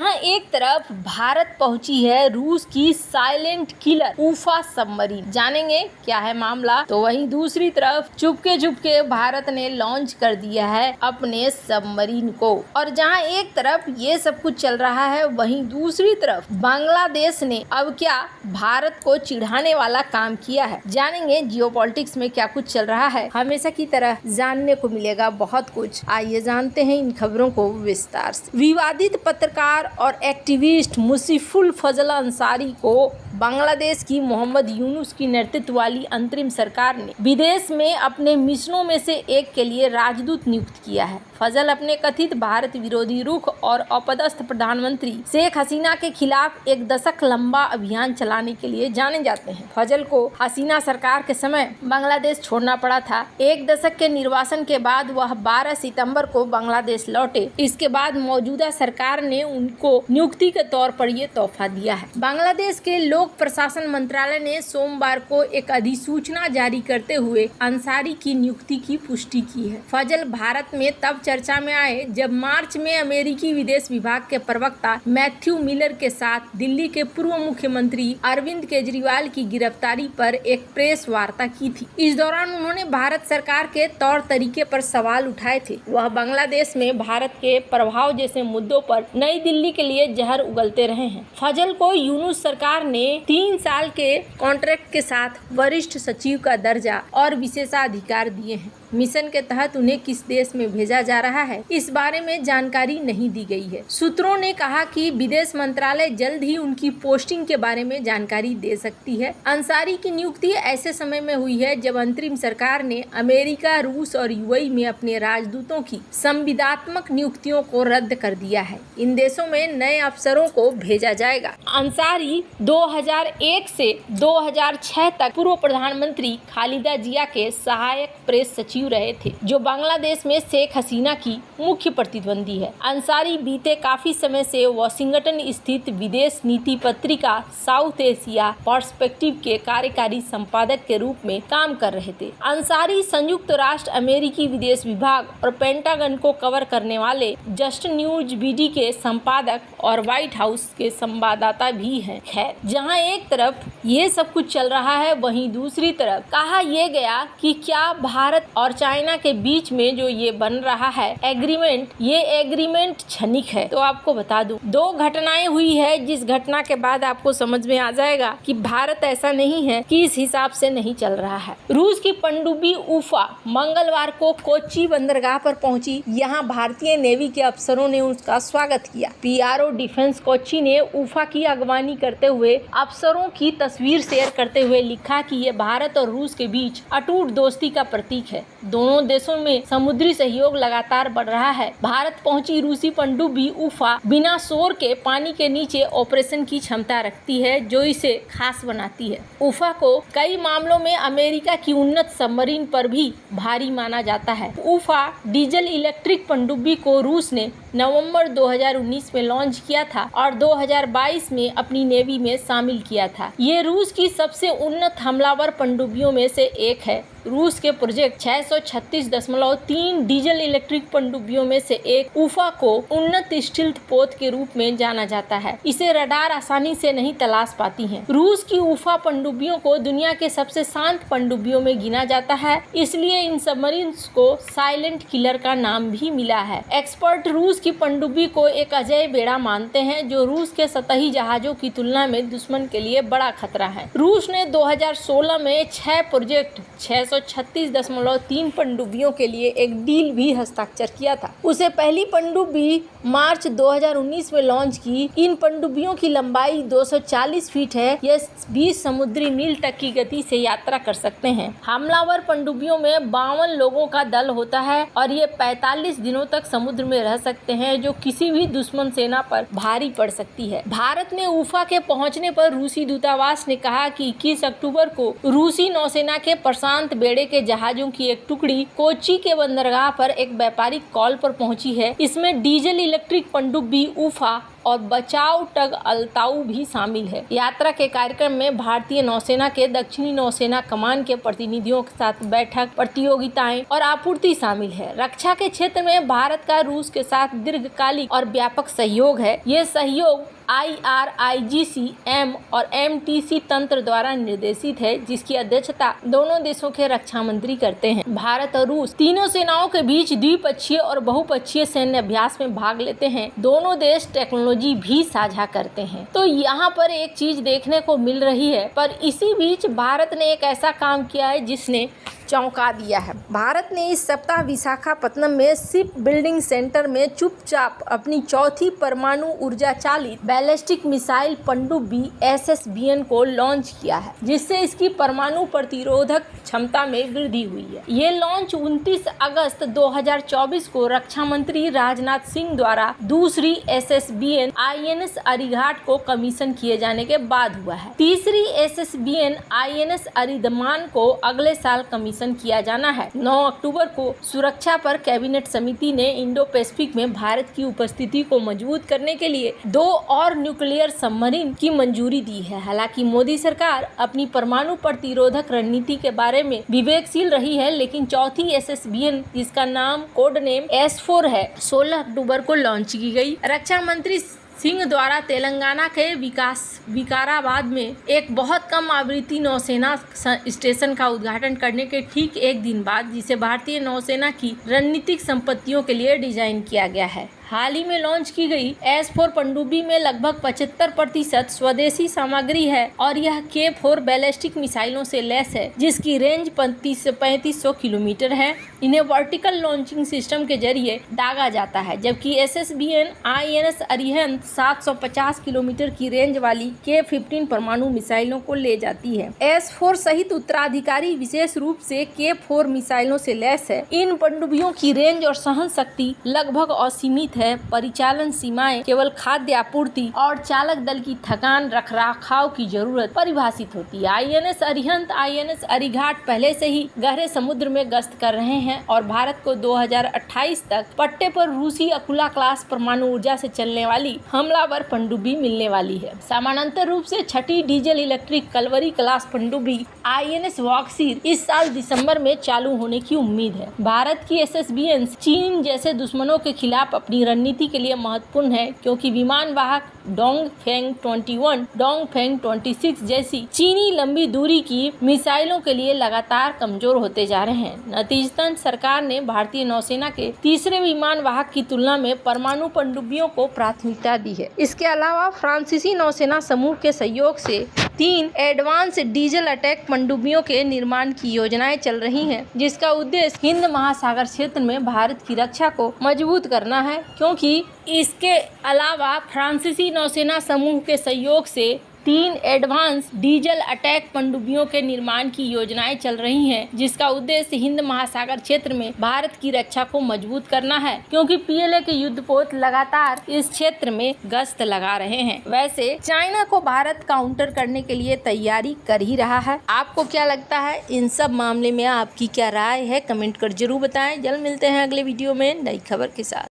जहां एक तरफ भारत पहुंची है रूस की साइलेंट किलर ऊफा सबमरीन, जानेंगे क्या है मामला। तो वहीं दूसरी तरफ चुपके भारत ने लॉन्च कर दिया है अपने सबमरीन को। और जहां एक तरफ ये सब कुछ चल रहा है, वहीं दूसरी तरफ बांग्लादेश ने अब क्या भारत को चिढ़ाने वाला काम किया है। जानेंगे जियोपॉलिटिक्स में क्या कुछ चल रहा है, हमेशा की तरह जानने को मिलेगा बहुत कुछ। आइए जानते हैं इन खबरों को विस्तार से। विवादित पत्रकार और एक्टिविस्ट मुशीफुल फजल अंसारी को बांग्लादेश की मोहम्मद यूनुस की नेतृत्व वाली अंतरिम सरकार ने विदेश में अपने मिशनों में से एक के लिए राजदूत नियुक्त किया है। फजल अपने कथित भारत विरोधी रुख और अपदस्थ प्रधानमंत्री शेख हसीना के खिलाफ एक दशक लंबा अभियान चलाने के लिए जाने जाते हैं। फजल को हसीना सरकार के समय बांग्लादेश छोड़ना पड़ा था। एक दशक के निर्वासन के बाद वह 12 सितंबर को बांग्लादेश लौटे। इसके बाद मौजूदा सरकार ने उनको नियुक्ति के तौर पर ये तोहफा दिया है। बांग्लादेश के लोक प्रशासन मंत्रालय ने सोमवार को एक अधिसूचना जारी करते हुए अंसारी की नियुक्ति की पुष्टि की है। फजल भारत में तब चर्चा में आए जब मार्च में अमेरिकी विदेश विभाग के प्रवक्ता मैथ्यू मिलर के साथ दिल्ली के पूर्व मुख्यमंत्री अरविंद केजरीवाल की गिरफ्तारी पर एक प्रेस वार्ता की थी। इस दौरान उन्होंने भारत सरकार के तौर तरीके पर सवाल उठाए थे। वह बांग्लादेश में भारत के प्रभाव जैसे मुद्दों पर नई दिल्ली के लिए जहर उगलते रहे हैं। फजल को यूनुस सरकार ने 3 साल के कॉन्ट्रैक्ट के साथ वरिष्ठ सचिव का दर्जा और विशेषाधिकार दिए हैं। मिशन के तहत उन्हें किस देश में भेजा जा रहा है, इस बारे में जानकारी नहीं दी गई है। सूत्रों ने कहा कि विदेश मंत्रालय जल्द ही उनकी पोस्टिंग के बारे में जानकारी दे सकती है। अंसारी की नियुक्ति ऐसे समय में हुई है जब अंतरिम सरकार ने अमेरिका, रूस और यूएई में अपने राजदूतों की संविदात्मक नियुक्तियों को रद्द कर दिया है। इन देशों में नए अफसरों को भेजा जाएगा। अंसारी 2001 से 2006 तक पूर्व प्रधानमंत्री खालिदा जिया के सहायक प्रेस सचिव रहे थे, जो बांग्लादेश में शेख हसीना की मुख्य प्रतिद्वंदी है। अंसारी बीते काफी समय से वाशिंगटन स्थित विदेश नीति पत्रिका साउथ एशिया पर्सपेक्टिव के कार्यकारी संपादक के रूप में काम कर रहे थे। अंसारी संयुक्त राष्ट्र अमेरिकी विदेश विभाग और पेंटागन को कवर करने वाले जस्ट न्यूज बीडी के संपादक और व्हाइट हाउस के संवाददाता भी हैं। खैर, जहां एक तरफ ये सब कुछ चल रहा है, वहीं दूसरी तरफ कहा यह गया कि क्या भारत और चाइना के बीच में जो ये बन रहा है एग्रीमेंट, ये एग्रीमेंट क्षणिक है। तो आपको बता दूं, 2 घटनाएं हुई है जिस घटना के बाद आपको समझ में आ जाएगा कि भारत ऐसा नहीं है कि इस हिसाब से नहीं चल रहा है। रूस की पनडुब्बी ऊफा मंगलवार को कोच्चि बंदरगाह पर पहुंची। यहां भारतीय नेवी के अफसरों ने उसका स्वागत किया। पीआरओ डिफेंस कोच्चि ने ऊफा की अगवानी करते हुए अफसरों की तस्वीर शेयर करते हुए लिखा कि ये भारत और रूस के बीच अटूट दोस्ती का प्रतीक है। दोनों देशों में समुद्री सहयोग लगातार बढ़ रहा है। भारत पहुंची रूसी पनडुब्बी ऊफा बिना शोर के पानी के नीचे ऑपरेशन की क्षमता रखती है, जो इसे खास बनाती है। ऊफा को कई मामलों में अमेरिका की उन्नत सबमरीन पर भी भारी माना जाता है। ऊफा डीजल इलेक्ट्रिक पनडुब्बी को रूस ने नवंबर 2019 में लॉन्च किया था और 2022 में अपनी नेवी में शामिल किया था। ये रूस की सबसे उन्नत हमलावर पनडुब्बियों में से एक है। रूस के प्रोजेक्ट 636.3 डीजल इलेक्ट्रिक पनडुब्बियों में से एक ऊफा को उन्नत स्टील्थ पोत के रूप में जाना जाता है। इसे रडार आसानी से नहीं तलाश पाती हैं। रूस की ऊफा पनडुब्बियों को दुनिया के सबसे शांत पनडुब्बियों में गिना जाता है, इसलिए इन सबमरीन्स को साइलेंट किलर का नाम भी मिला है। एक्सपर्ट रूस की पनडुब्बी को एक अजय बेड़ा मानते हैं, जो रूस के सतही जहाजों की तुलना में दुश्मन के लिए बड़ा खतरा है। रूस ने 2016 में 6 प्रोजेक्ट 636.3 पनडुब्बियों के लिए एक डील भी हस्ताक्षर किया था। उसे पहली पनडुब्बी मार्च 2019 में लॉन्च की। इन पनडुब्बियों की लंबाई 240 फीट है। ये 20 समुद्री मील तक की गति से यात्रा कर सकते हैं। हमलावर पनडुब्बियों में 52 लोगों का दल होता है और ये 45 दिनों तक समुद्र में रह सकते हैं, जो किसी भी दुश्मन सेना पर भारी पड़ सकती है। भारत में ऊफा के पहुंचने पर रूसी दूतावास ने कहा कि 21 अक्टूबर को रूसी नौसेना के प्रशांत बेड़े के जहाजों की एक टुकड़ी कोच्चि के बंदरगाह पर एक व्यापारिक कॉल पर पहुंची है। इसमें डीजल इलेक्ट्रिक पनडुब्बी ऊफा और बचाव टग अलताऊ भी शामिल है। यात्रा के कार्यक्रम में भारतीय नौसेना के दक्षिणी नौसेना कमान के प्रतिनिधियों के साथ बैठक, प्रतियोगिताएं और आपूर्ति शामिल है। रक्षा के क्षेत्र में भारत का रूस के साथ दीर्घकालिक और व्यापक सहयोग है। ये सहयोग IRIGC-M और MTC तंत्र द्वारा निर्देशित है, जिसकी अध्यक्षता दोनों देशों के रक्षा मंत्री करते हैं। भारत और रूस तीनों सेनाओं के बीच द्विपक्षीय और बहुपक्षीय सैन्य अभ्यास में भाग लेते हैं। दोनों देश टेक्नोलॉजी भी साझा करते हैं। तो यहाँ पर एक चीज देखने को मिल रही है, पर इसी बीच भारत ने एक ऐसा काम किया है जिसने चौंका दिया है। भारत ने इस सप्ताह विशाखापत्तनम में शिप बिल्डिंग सेंटर में चुपचाप अपनी चौथी परमाणु ऊर्जा चालित बैलिस्टिक मिसाइल पनडुब्बी SSBN को लॉन्च किया है, जिससे इसकी परमाणु प्रतिरोधक क्षमता में वृद्धि हुई है। ये लॉन्च 29 अगस्त 2024 को रक्षा मंत्री राजनाथ सिंह द्वारा दूसरी SSBN INS अरिघाट को कमीशन किए जाने के बाद हुआ है। तीसरी SSBN INS अरिदमान को अगले साल कमीशन किया जाना है। 9 अक्टूबर को सुरक्षा पर कैबिनेट समिति ने इंडो पैसिफिक में भारत की उपस्थिति को मजबूत करने के लिए 2 और न्यूक्लियर सबमरीन की मंजूरी दी है। हालांकि मोदी सरकार अपनी परमाणु प्रतिरोधक रणनीति के बारे में विवेकशील रही है, लेकिन चौथी SSBN, जिसका नाम कोड नेम S4 है, 16 अक्टूबर को लॉन्च की गई। रक्षा मंत्री सिंह द्वारा तेलंगाना के विकाराबाद में एक बहुत कम आवृत्ति नौसेना स्टेशन का उद्घाटन करने के ठीक एक दिन बाद, जिसे भारतीय नौसेना की रणनीतिक संपत्तियों के लिए डिजाइन किया गया है। हाल ही में लॉन्च की गई S4 पनडुब्बी में लगभग 75% स्वदेशी सामग्री है और यह K4 बैलिस्टिक मिसाइलों से लैस है, जिसकी रेंज 35 से 3500 किलोमीटर है। इन्हें वर्टिकल लॉन्चिंग सिस्टम के जरिए दागा जाता है, जबकि SSBN INS अरिहंत 750 किलोमीटर की रेंज वाली K15 परमाणु मिसाइलों को ले जाती है। S4 सहित उत्तराधिकारी विशेष रूप से K4 मिसाइलों से लैस है। इन पनडुब्बियों की रेंज और सहन शक्ति लगभग असीमित है। परिचालन सीमाएं केवल खाद्य आपूर्ति और चालक दल की थकान रखरखाव की जरूरत परिभाषित होती है। INS अरिहंत INS अरिघाट पहले से ही गहरे समुद्र में गश्त कर रहे हैं और भारत को 2028 तक पट्टे पर रूसी अकुला क्लास परमाणु ऊर्जा से चलने वाली हमलावर पनडुब्बी मिलने वाली है। समानांतर रूप से छठी डीजल इलेक्ट्रिक कलवरी क्लास पनडुब्बी INS वाक्सीर इस साल दिसंबर में चालू होने की उम्मीद है। भारत की SSBN चीन जैसे दुश्मनों के खिलाफ अपनी रणनीति के लिए महत्वपूर्ण है, क्योंकि विमान वाहक डोंगफेंग 21, डोंगफेंग 26 जैसी चीनी लंबी दूरी की मिसाइलों के लिए लगातार कमजोर होते जा रहे हैं। नतीजतन सरकार ने भारतीय नौसेना के तीसरे विमान वाहक की तुलना में परमाणु पनडुब्बियों को प्राथमिकता दी है। इसके अलावा फ्रांसीसी नौसेना समूह के सहयोग से 3 एडवांस डीजल अटैक पनडुब्बियों के निर्माण की योजनाएं चल रही हैं, जिसका उद्देश्य हिंद महासागर क्षेत्र में भारत की रक्षा को मजबूत करना है। क्योंकि इसके अलावा फ्रांसीसी नौसेना समूह के सहयोग से 3 एडवांस डीजल अटैक पनडुब्बियों के निर्माण की योजनाएं चल रही हैं, जिसका उद्देश्य हिंद महासागर क्षेत्र में भारत की रक्षा को मजबूत करना है, क्योंकि PLA के युद्धपोत लगातार इस क्षेत्र में गश्त लगा रहे हैं। वैसे चाइना को भारत काउंटर करने के लिए तैयारी कर ही रहा है। आपको क्या लगता है इन सब मामले में? आपकी क्या राय है? कमेंट कर जरूर बताएं। जल्द मिलते हैं अगले वीडियो में नई खबर के साथ।